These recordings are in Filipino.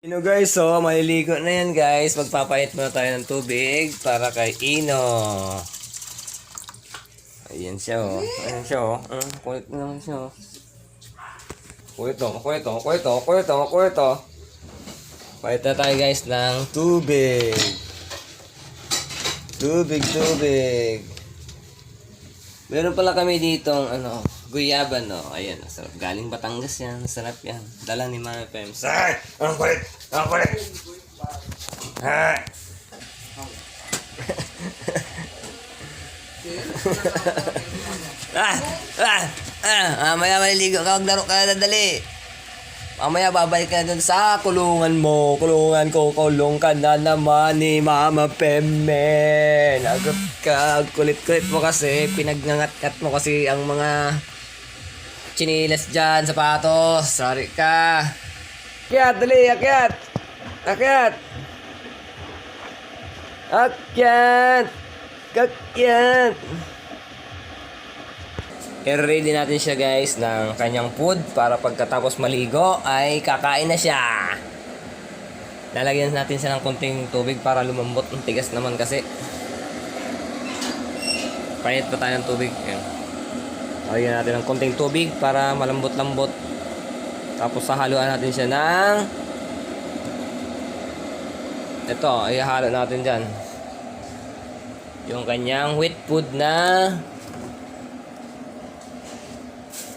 Guys, so maliligo na yan guys. Magpapahit muna tayo ng tubig para kay Ino. Ayan siya oh. Ayan siya oh. Kulit na naman siya oh. Kulit oh. Pahit na tayo guys ng tubig. Tubig. Meron pala kami ditong guyaba no. Ayan, sarap. Galing Batangas yan. Sarap yan. Dala ni Mama Pem. Say! Ang kulit! Ha! Mamaya maliligo ka. Maglaro ka na dali. Mamaya babalik ka na dun sa kulungan mo. Kulungan ko. Kulong ka na naman ni Mama Pemme. Nagot ka. Kulit-kulit mo kasi. Pinagngangat-ngat mo kasi ang mga chinilas dyan. Sapatos. Sorry ka. Akyat. Dali. Akyat. I-ready natin siya guys ng kanyang food para pagkatapos maligo ay kakain na siya. Lalagyan natin siya ng konting tubig para lumambot. Ang tigas naman kasi. Painit pa tayo ng tubig. Ayan. Lalagyan natin ng konting tubig para malambot-lambot. Tapos hahaluan natin siya ng ito, ihahalo natin dyan yung kanyang wet food na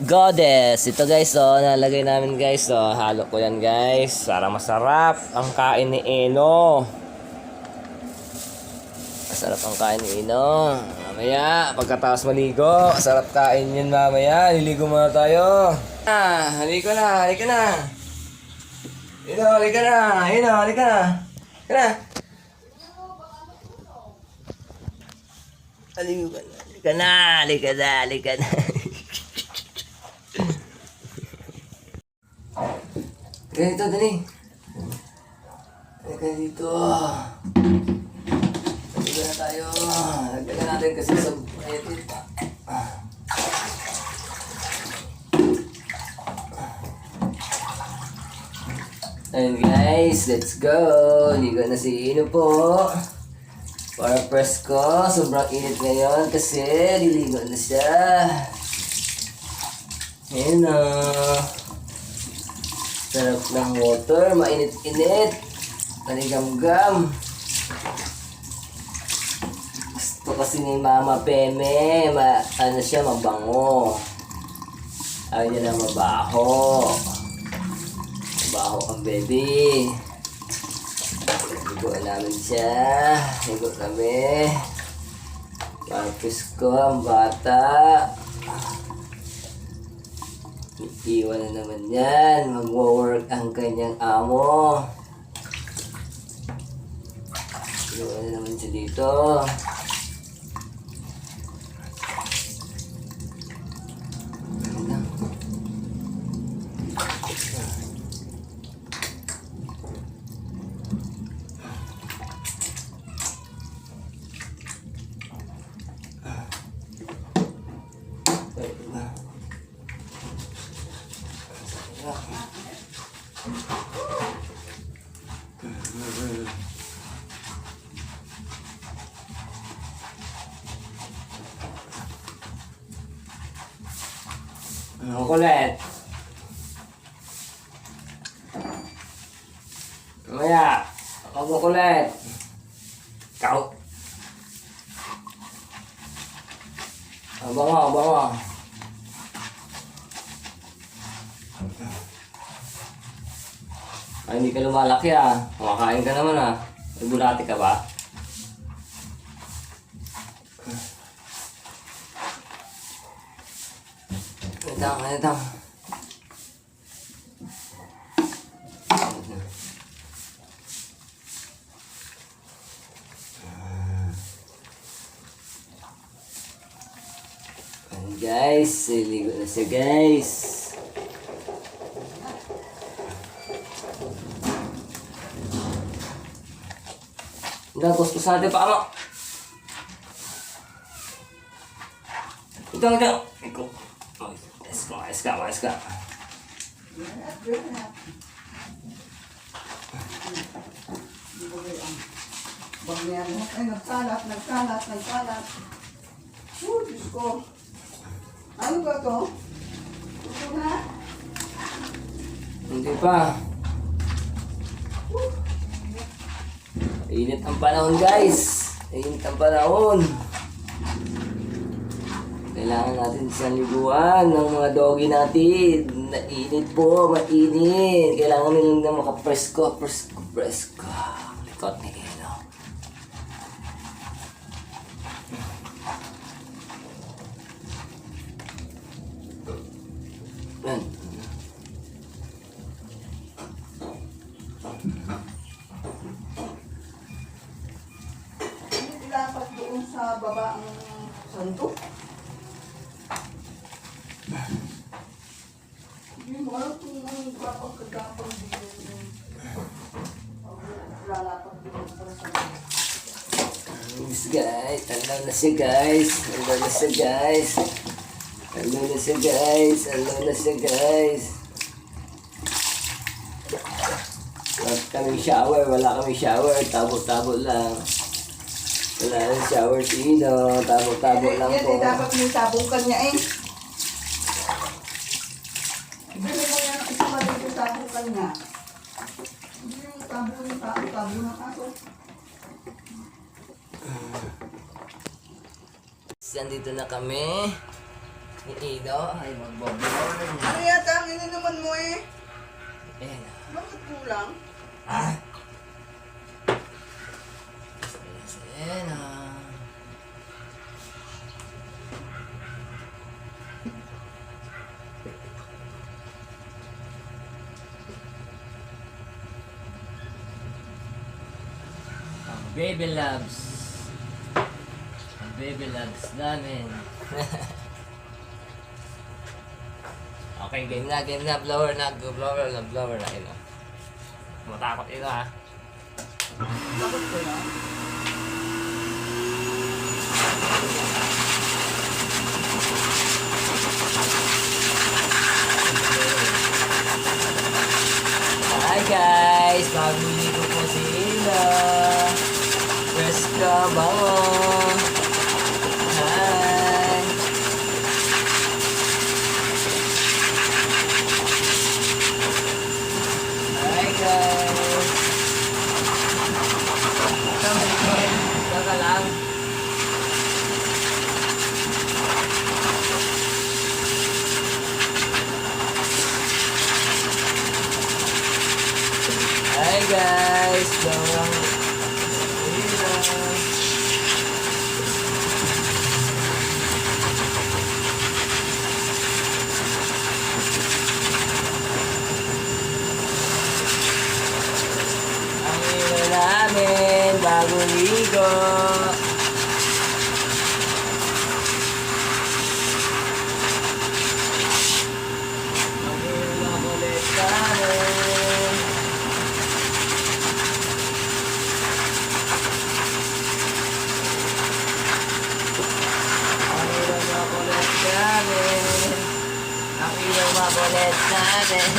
Goddess. Ito guys, nalagay namin guys. Halo ko yan guys para masarap ang kain ni Eno. Masarap ang kain ni Eno. Mamaya, pagkatapos maligo, masarap kain yun mamaya. Liligo muna tayo. Halika na. Eno, halika na. Halika na. Ganito, dali. Halika dito. Halika na tayo. Halika natin kasi sa edit pa. Ayun guys, let's go. Ligo na si Ino po. Para press ko, sobrang init ngayon kasi liligo na siya. Ayun na. Sarap ng water, mainit-init. Manigamgam. Gusto kasi ni Mama Peme, mabango. Ayaw niya na mabaho. Mabaho ang baby. Ligo namin siya. Ligo kami. Marpis ko ang bata. Iiwan na naman yan. Mag-work ang kanyang amo. Iiwan na naman siya dito. Kulit. Mamaya, huwag mo kulit. Ikaw. Abango. Ay, hindi ka lumalaki Kumakain ka naman May bulati ka ba? Ito. Guys, siligo na siya guys. Gagos ko sa atin pa mo. Ikaw. Ayos ka. bang yan? Ay, nagkalat. Diyos ko. Ano ba to? Ito na? Hindi pa. Init ang panahon, guys. Init ang panahon. Kailangan natin isang liguan ng mga doggy natin. Mainit po, mainit. Kailangan nilang na makapresko. Likot ni Eno. Yan. Hindi dapat doon sa baba ang santo. Hindi mo alam kung ang gapang-kagapang dito. Lalapat doon para sa Yes, guys. Tanaw na siya, guys. Tanaw na siya, guys. Tanaw na siya, guys. Tanaw na siya, guys. Wala kaming shower. Wala kaming shower. Tabo-tabo lang. Wala nang shower sino. Tabo-tabo lang yan, po. dapat may tabukan niya eh. Hindi mo yan ang isa mali yung tabukan niya. Hindi yung tabo ng aso. Nandito na kami. Ni Ido. Ay, magboblog. Ano yata ang ininuman mo eh? Ayan. Bakit kulang? Ayan. Ang baby loves. Ang baby loves namin. Okay, game na, blower na, blower na, ino. Matakot ito ha. Bakit ko yan? Hi guys! Bagong ligo po si Ina. Preska, bango. Hi! Hi guys! Saka lang. Hi guys! Bawang Ina. Ang ina namin, bagong ligo. Ang ina ulit namin. Ang ina ulit namin. Ang ina ulit namin.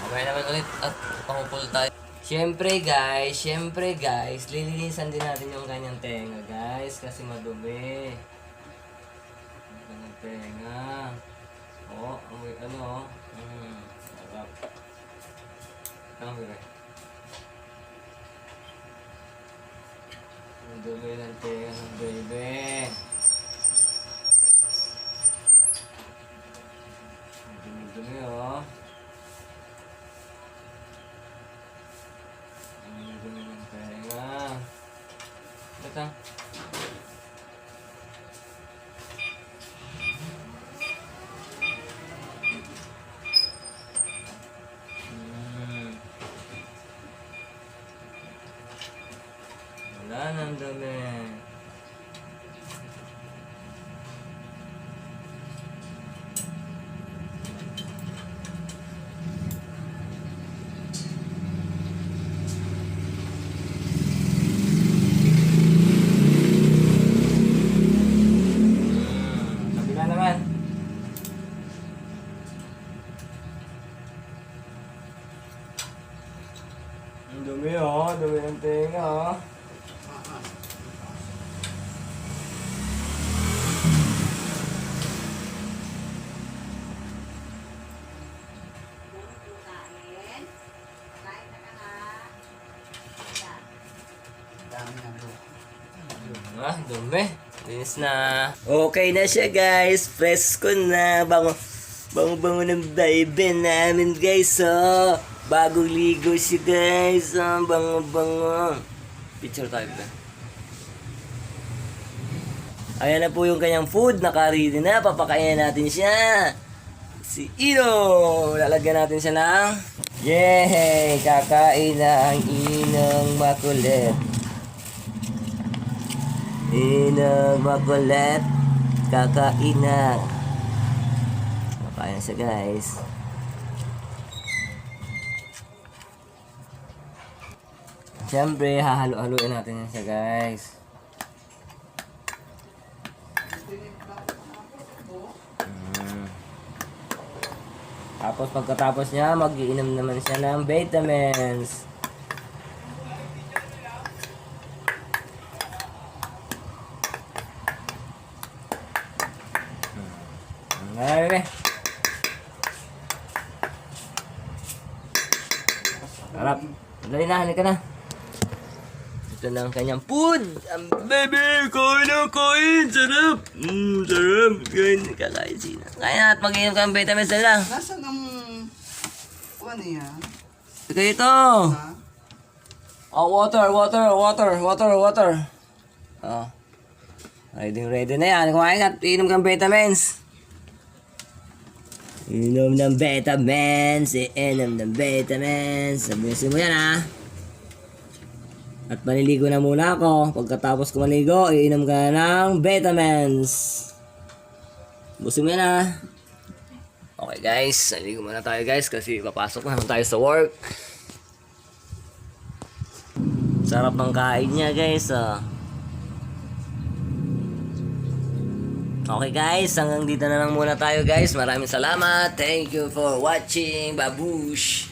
Okay naman ulit at pangupul tayo. Siyempre guys, lilinisan din natin yung kanyang tenga guys kasi madumi. Yung kanyang tenga. Oh, amoy ano. Sarap. Amoy ba? Ang dumi ng tenga ng baby. Ang dumi-dumi oh. Ang dumi ng tenga. Ito. Wala nang dumi. tenga, ha? Dami na bro. Ah, dumi. Linis na. Okay na siya, guys. Fresco na. Bango ng baby namin, guys. Oh. Bagong ligo siya, guys. Oh, bango. Picture tayo ba? Ayan na po yung kanyang food. Naka-ready na. Papakain natin siya. Si Ino. Lalagyan natin siya ng... Yay! Kakain na ang Inong makulit. Inong makulit. Kakain na. Kakain na siya, guys. Siyempre, hahalo-haloin natin yan siya, guys. Tapos pagkatapos niya, mag-iinom naman siya ng vitamins. Bebe. Harap. Dali na, halika na. Ito na ang kanyang food. Ang bebe, kain na kain. Sarap. Sarap. Kakain sila. Kaya na at mag-inom ka ng vitamins na lang. Nasaan ang... Ano yan? Ito ito. Ha? Oh, water. Oh. Ready na yan. Kumain ka at inom ka ng vitamins. Inom ng vitamins. Inom ng vitamins. Sabihin mo yan, ha. At maliligo na muna ako. Pagkatapos ko maligo, iinom ka na ng vitamins. Busin mo yan, ha. Okay, guys. Naligo muna tayo, guys, kasi papasok na tayo sa work. Sarap ng kain niya, guys. Okay, guys. Hanggang dito na lang muna tayo, guys. Maraming salamat. Thank you for watching. Babush!